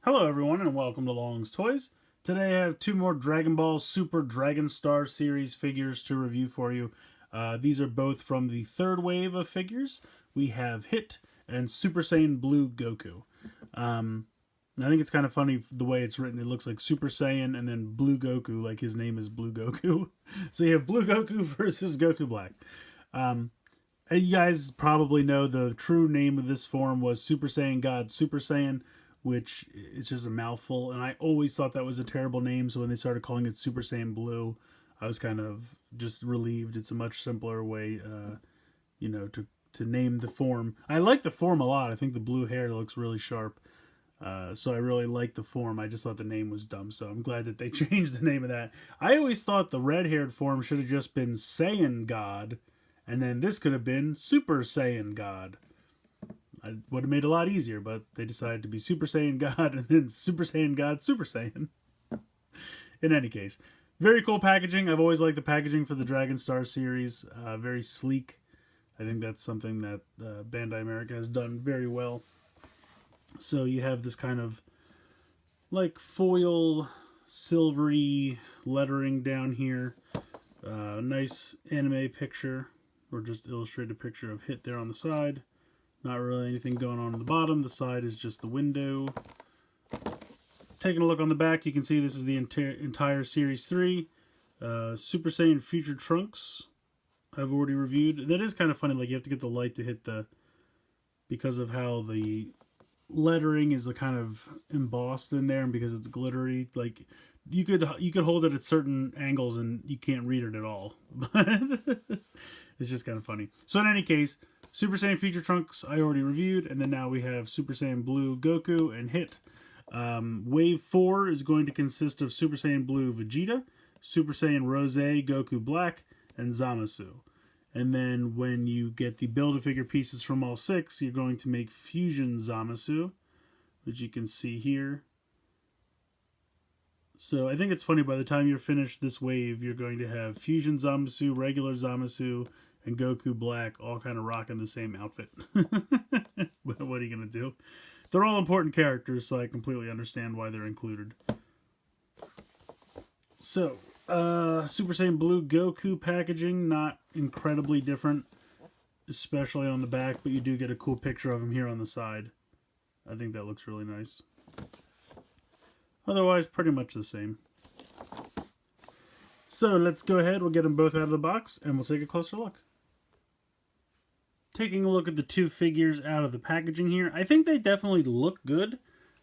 Hello everyone and welcome to Long's Toys. Today I have two more Dragon Ball Super Dragon Star series figures to review for you. These are both from the third wave of figures. We have Hit and Super Saiyan Blue Goku. I think it's kind of funny the way it's written. It looks like Super Saiyan and then Blue Goku, like his name is Blue Goku. So you have Blue Goku versus Goku Black. You guys probably know the true name of this form was Super Saiyan God Super Saiyan, which is just a mouthful. And I always thought that was a terrible name. So when they started calling it Super Saiyan Blue, I was kind of just relieved. It's a much simpler way, to name the form. I like the form a lot. I think the blue hair looks really sharp. So I really like the form. I just thought the name was dumb. So I'm glad that they changed the name of that. I always thought the red-haired form should have just been Saiyan God. And then this could have been Super Saiyan God. I would have made it a lot easier, but they decided to be Super Saiyan God and then Super Saiyan God Super Saiyan. In any case, very cool packaging. I've always liked the packaging for the Dragon Star series. Very sleek. I think that's something that Bandai America has done very well. So you have this kind of like foil silvery lettering down here. Nice anime picture or just illustrated picture of Hit there on the side. Not really anything going on the bottom. The side is just the window. Taking a look on the back, you can see this is the entire Series 3. Super Saiyan Future Trunks, I've already reviewed. That is kind of funny. Like, you have to get the light to hit the... Because of how the lettering is kind of embossed in there and because it's glittery. Like, you could hold it at certain angles and you can't read it at all. But it's just kind of funny. So in any case... Super Saiyan Future Trunks I already reviewed, and then now we have Super Saiyan Blue Goku and Hit. Wave 4 is going to consist of Super Saiyan Blue Vegeta, Super Saiyan Rose Goku Black, and Zamasu. And then when you get the Build-A-Figure pieces from all 6, you're going to make Fusion Zamasu, which you can see here. So I think it's funny, by the time you're finished this wave, you're going to have Fusion Zamasu, regular Zamasu, and Goku Black all kind of rocking the same outfit. What are you going to do? They're all important characters, so I completely understand why they're included. So, Super Saiyan Blue Goku packaging, not incredibly different, especially on the back, but you do get a cool picture of him here on the side. I think that looks really nice. Otherwise, pretty much the same. So let's go ahead, we'll get them both out of the box, and we'll take a closer look. Taking a look at the two figures out of the packaging here, I think they definitely look good.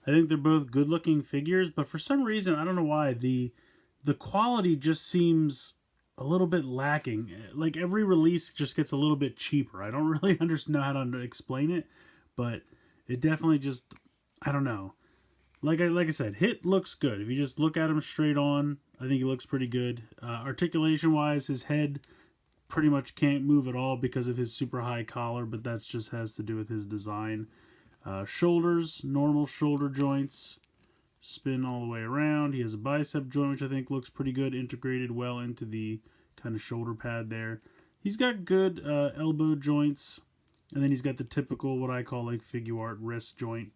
I think they're both good looking figures, but for some reason, I don't know why, the quality just seems a little bit lacking. Like every release just gets a little bit cheaper. I don't really know how to explain it, but it definitely just, I don't know. Like I said, Hit looks good. If you just look at him straight on, I think he looks pretty good. Articulation wise, his head pretty much can't move at all because of his super high collar, but that just has to do with his design. Shoulders, normal shoulder joints, spin all the way around. He has a bicep joint, which I think looks pretty good, integrated well into the kind of shoulder pad there. He's got good elbow joints, and then he's got the typical, what I call like figure art wrist joint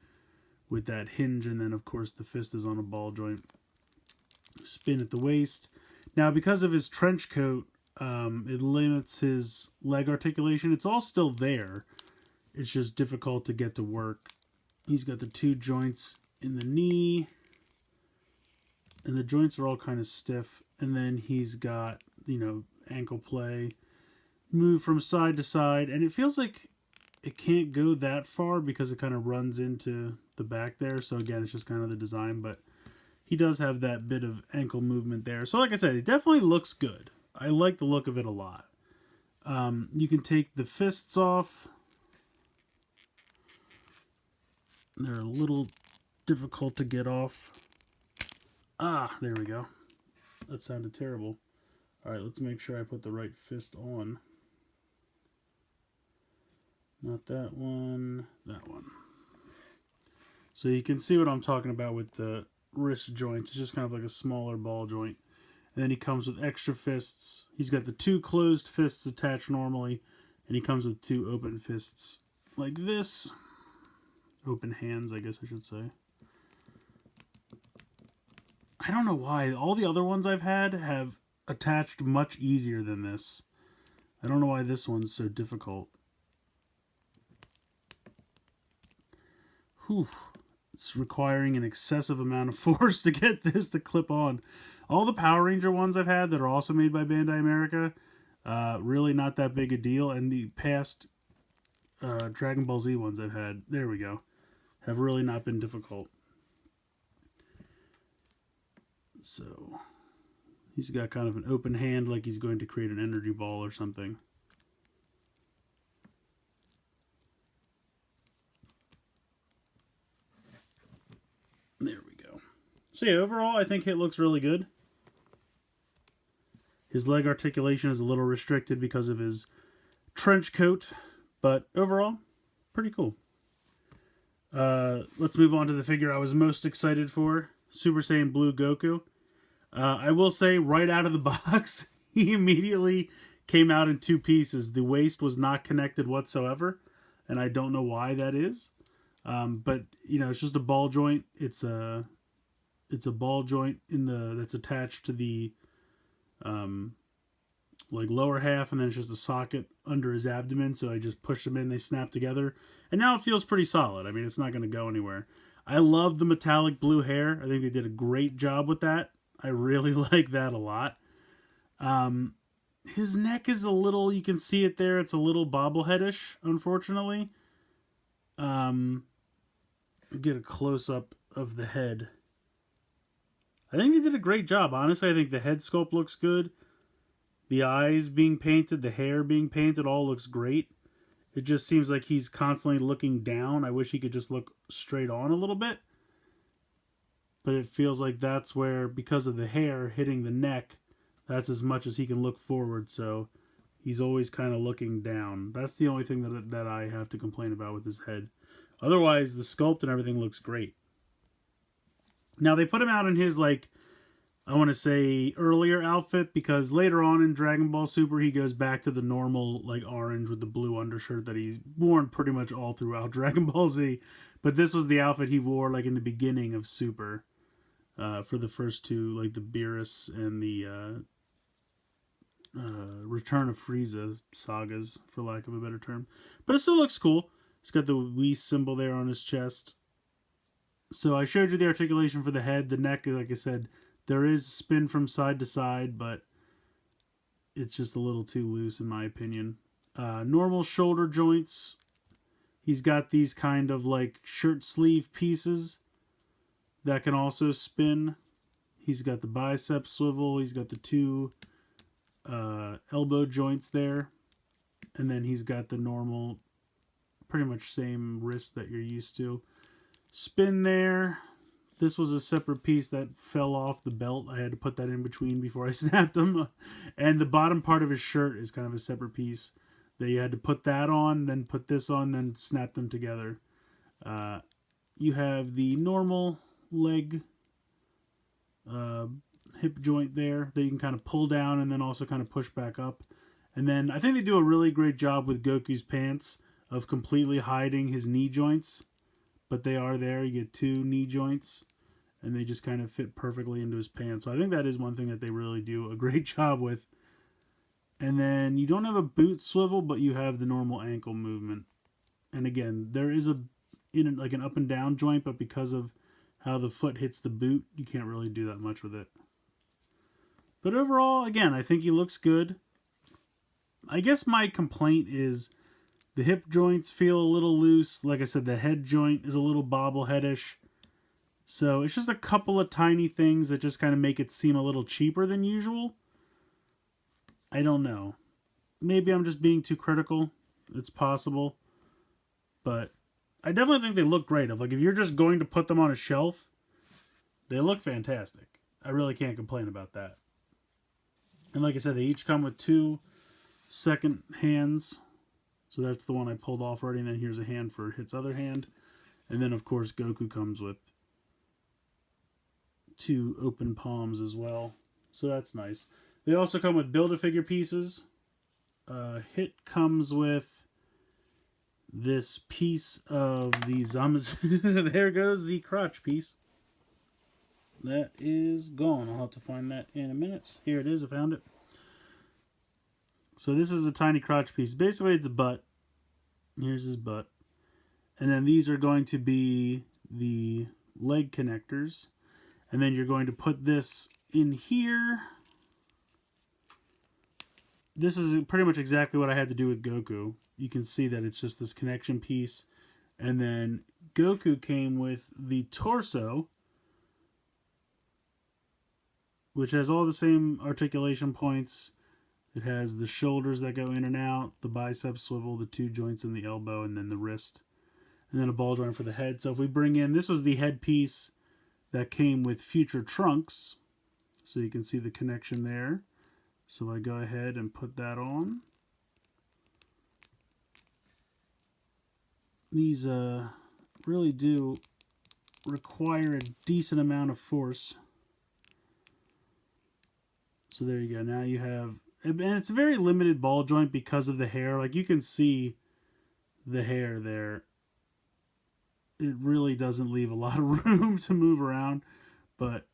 with that hinge, and then of course the fist is on a ball joint. Spin at the waist. Now, because of his trench coat, it limits his leg articulation. It's all still there. It's just difficult to get to work. He's got the two joints in the knee, and the joints are all kind of stiff. And then he's got, ankle play, move from side to side, and it feels like it can't go that far because it kind of runs into the back there. So again, it's just kind of the design, but he does have that bit of ankle movement there. So like I said, it definitely looks good. I like the look of it a lot. You can take the fists off. They're a little difficult to get off. Ah, there we go. That sounded terrible. Alright, let's make sure I put the right fist on. Not that one, that one. So you can see what I'm talking about with the wrist joints. It's just kind of like a smaller ball joint. And then he comes with extra fists. He's got the two closed fists attached normally, and he comes with two open fists like this. Open hands, I guess I should say. I don't know why. All the other ones I've had have attached much easier than this. I don't know why this one's so difficult. Whew. It's requiring an excessive amount of force to get this to clip on. All the Power Ranger ones I've had that are also made by Bandai America, really not that big a deal. And the past Dragon Ball Z ones I've had, there we go, have really not been difficult. So he's got kind of an open hand like he's going to create an energy ball or something. There we go. So yeah, overall I think Hit looks really good. His leg articulation is a little restricted because of his trench coat, but overall, pretty cool. Let's move on to the figure I was most excited for, Super Saiyan Blue Goku. I will say, right out of the box, he immediately came out in two pieces. The waist was not connected whatsoever, and I don't know why that is. But you know, it's just a ball joint. It's a ball joint that's attached to the like lower half, and then it's just a socket under his abdomen. So I just push them in, they snap together, and now it feels pretty solid. I mean, it's not going to go anywhere. I love the metallic blue hair. I think they did a great job with that. I really like that a lot. His neck is a little, you can see it there, it's a little bobbleheadish, unfortunately. Get a close-up of the head. I think they did a great job. Honestly, I think the head sculpt looks good. The eyes being painted, the hair being painted, all looks great. It just seems like he's constantly looking down. I wish he could just look straight on a little bit. But it feels like that's where, because of the hair hitting the neck, that's as much as he can look forward. So he's always kind of looking down. That's the only thing that I have to complain about with his head. Otherwise, the sculpt and everything looks great. Now, they put him out in his, like, I want to say earlier outfit, because later on in Dragon Ball Super, he goes back to the normal, like, orange with the blue undershirt that he's worn pretty much all throughout Dragon Ball Z. But this was the outfit he wore, like, in the beginning of Super. For the first two, like the Beerus and the Return of Frieza sagas, for lack of a better term. But it still looks cool. It's got the Whis symbol there on his chest. So I showed you the articulation for the head. The neck, like I said, there is spin from side to side, but it's just a little too loose in my opinion. Normal shoulder joints. He's got these kind of like shirt sleeve pieces that can also spin. He's got the bicep swivel. He's got the two elbow joints there. And then he's got the normal, pretty much same wrist that you're used to. Spin there. This was a separate piece that fell off the belt. I had to put that in between before I snapped them. And the bottom part of his shirt is kind of a separate piece that you had to put that on, then put this on, then snap them together. You have the normal leg hip joint there that you can kind of pull down and then also kind of push back up. And then I think they do a really great job with Goku's pants of completely hiding his knee joints. But they are there. You get two knee joints, and they just kind of fit perfectly into his pants. So I think that is one thing that they really do a great job with. And then you don't have a boot swivel, but you have the normal ankle movement. And again, there is like an up and down joint, but because of how the foot hits the boot, you can't really do that much with it. But overall, again, I think he looks good. I guess my complaint is the hip joints feel a little loose. Like I said, the head joint is a little bobbleheadish. So it's just a couple of tiny things that just kind of make it seem a little cheaper than usual. I don't know. Maybe I'm just being too critical. It's possible. But I definitely think they look great. Like, if you're just going to put them on a shelf, they look fantastic. I really can't complain about that. And like I said, they each come with two second hands. So that's the one I pulled off already, and then here's a hand for Hit's other hand. And then, of course, Goku comes with two open palms as well. So that's nice. They also come with Build-A-Figure pieces. Hit comes with this piece of the Zamasu. There goes the crotch piece. that is gone. I'll have to find that in a minute. Here it is. I found it. So this is a tiny crotch piece. Basically, it's a butt. Here's his butt. And then these are going to be the leg connectors. And then you're going to put this in here. This is pretty much exactly what I had to do with Goku. You can see that it's just this connection piece. And then Goku came with the torso, which has all the same articulation points. It has the shoulders that go in and out, the bicep swivel, the two joints in the elbow, and then the wrist. And then a ball joint for the head. So if we bring in, this was the headpiece that came with future Trunks. So you can see the connection there. So I go ahead and put that on. These really do require a decent amount of force. So there you go. Now you have, and it's a very limited ball joint because of the hair. Like you can see the hair there. It really doesn't leave a lot of room to move around, but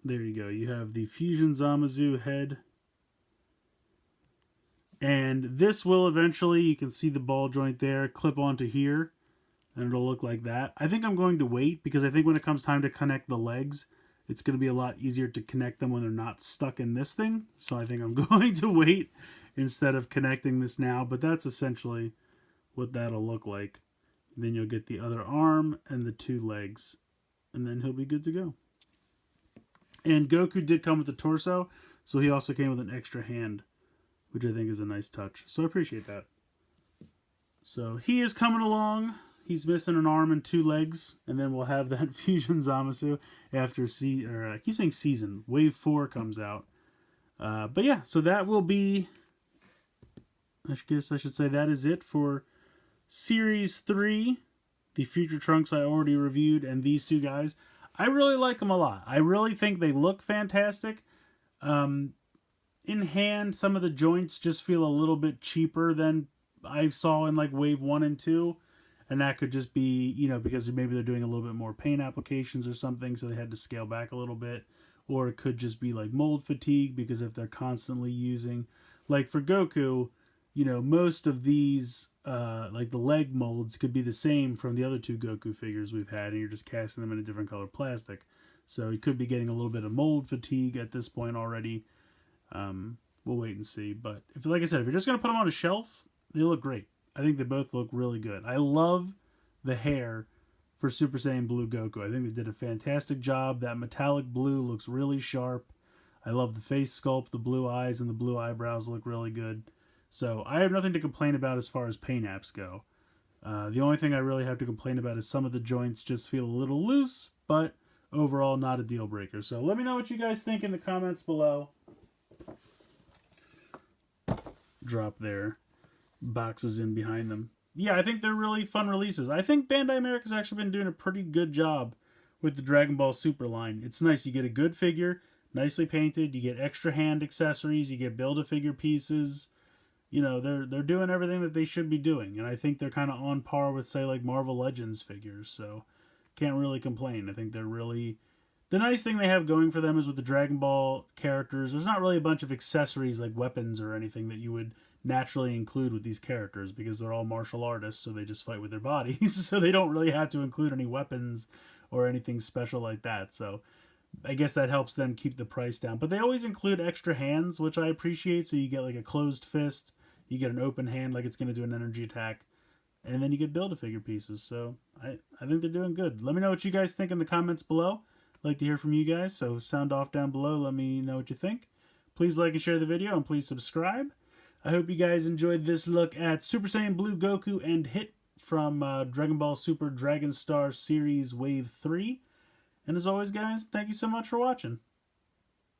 there you go. You have the Fusion Zamasu head. And this will eventually, you can see the ball joint there, clip onto here, and it'll look like that. I think I'm going to wait because I think when it comes time to connect the legs, it's going to be a lot easier to connect them when they're not stuck in this thing. So I think I'm going to wait instead of connecting this now, but that's essentially what that'll look like. Then you'll get the other arm and the two legs, and then he'll be good to go. And Goku did come with the torso, so he also came with an extra hand, which I think is a nice touch. So I appreciate that. So he is coming along. He's missing an arm and two legs, and then we'll have that Fusion Zamasu after I keep saying season. Wave 4 comes out. But yeah, so that will be, I guess I should say that is it for Series 3. The Future Trunks I already reviewed, and these two guys. I really like them a lot. I really think they look fantastic. In hand, some of the joints just feel a little bit cheaper than I saw in like Wave 1 and 2. And that could just be, you know, because maybe they're doing a little bit more paint applications or something, so they had to scale back a little bit. Or it could just be like mold fatigue, because if they're constantly using, like for Goku, you know, most of these, like the leg molds could be the same from the other two Goku figures we've had, and you're just casting them in a different color plastic. So you could be getting a little bit of mold fatigue at this point already. We'll wait and see. But if, like I said, if you're just going to put them on a shelf, they look great. I think they both look really good. I love the hair for Super Saiyan Blue Goku. I think they did a fantastic job. That metallic blue looks really sharp. I love the face sculpt. The blue eyes and the blue eyebrows look really good. So I have nothing to complain about as far as paint apps go. The only thing I really have to complain about is some of the joints just feel a little loose, but overall not a deal breaker. So let me know what you guys think in the comments below. Drop their boxes in behind them. Yeah, I think they're really fun releases. I think Bandai America's actually been doing a pretty good job with the Dragon Ball Super line. It's nice. You get a good figure, nicely painted. You get extra hand accessories. You get Build-A-Figure pieces. You know, they're doing everything that they should be doing. And I think they're kind of on par with, say, like Marvel Legends figures. So, can't really complain. I think they're really... The nice thing they have going for them is with the Dragon Ball characters, there's not really a bunch of accessories like weapons or anything that you would naturally include with these characters, because they're all martial artists, so they just fight with their bodies. So they don't really have to include any weapons or anything special like that. So I guess that helps them keep the price down. But they always include extra hands, which I appreciate. So you get like a closed fist, you get an open hand like it's going to do an energy attack, and then you get Build-A-Figure pieces. So I think they're doing good. Let me know what you guys think in the comments below. I'd like to hear from you guys, so sound off down below. Let me know what you think. Please like and share the video, and please subscribe. I hope you guys enjoyed this look at Super Saiyan Blue Goku and Hit from Dragon Ball Super Dragon Star Series Wave 3. And as always, guys, thank you so much for watching.